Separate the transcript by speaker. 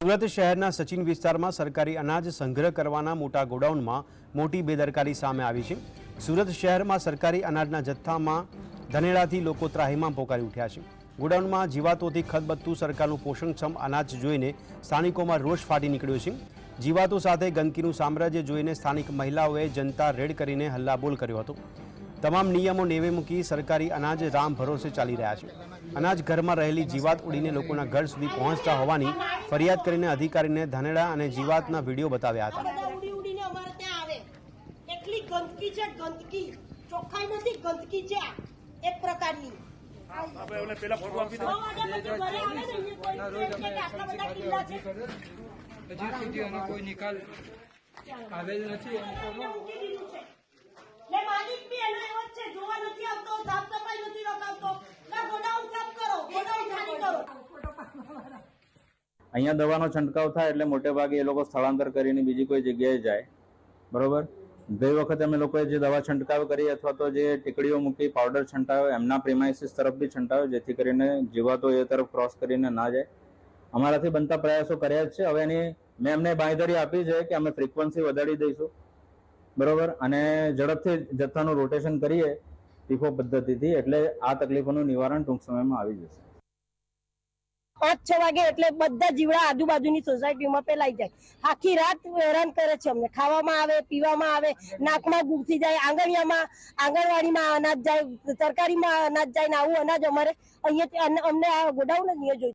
Speaker 1: સુરત શહેરના સચિન વિસ્તારમાં સરકારી અનાજ સંગ્રહ કરવાના મોટા ગોડાઉનમાં મોટી બેદરકારી સામે આવી છે। સુરત શહેરમાં સરકારી અનાજના જથ્થામાં ધનેડાથી લોકો ત્રાહિમામ પોકારી ઉઠ્યા છે। ગોડાઉનમાં જીવાતોથી ખદબદતું સરકારનું પોષણક્ષમ અનાજ જોઈને સ્થાનિકોમાં રોષ ફાટી નીકળ્યો છે। જીવાતો સાથે ગંદકીનું સામ્રાજ્ય જોઈને સ્થાનિક મહિલાઓએ જનતા રેડ કરીને હલ્લાબોલ કર્યો હતો। તમામ નિયમો નેવે મૂકી સરકારી અનાજ રામ ભરોસે ચાલી રહ્યા છે। અનાજ ઘરમાં રહેલી જીવાત ઉડીને લોકોના ઘર સુધી પહોંચતા હોવાની ફરિયાદ કરીને અધિકારીને ધાનેડા અને જીવાતના વિડીયો બતાવ્યા હતા।
Speaker 2: અહીંયા દવાનો છંટકાવ થાય એટલે મોટે ભાગે એ લોકો સ્થળાંતર કરીને બીજી કોઈ જગ્યાએ જાય, બરોબર। ગઈ વખતે અમે લોકોએ જે દવા છંટકાવ કરી અથવા તો જે ટીકડીઓ મૂકી પાવડર છંટાવ્યો એમના પ્રિમાઇસીસ તરફથી છંટાવ્યો, જેથી કરીને જીવાતો એ તરફ ક્રોસ કરીને ના જાય। અમારાથી બનતા પ્રયાસો કર્યા જ છે। હવે એની મેં એમને બાંયધરી આપી છે કે અમે ફ્રીક્વન્સી વધારી દઈશું, બરોબર, અને ઝડપથી જથ્થાનું રોટેશન કરીએ ટીફો પદ્ધતિથી, એટલે આ તકલીફોનું નિવારણ ટૂંક સમયમાં આવી જશે।
Speaker 3: 5-6 વાગે એટલે બધા જીવડા આજુબાજુની સોસાયટીમાં ફેલાઈ જાય। આખી રાત હેરાન કરે છે અમને। ખાવામાં આવે, પીવામાં આવે, નાકમાં ઘૂસી જાય, આંગણવાડીમાં અનાજ જાય, તરકારીમાં અનાજ જાય ને આવું અનાજ અમારે અહીંયા અમને આ ગોડાઉન જ નહીં જોઈતું।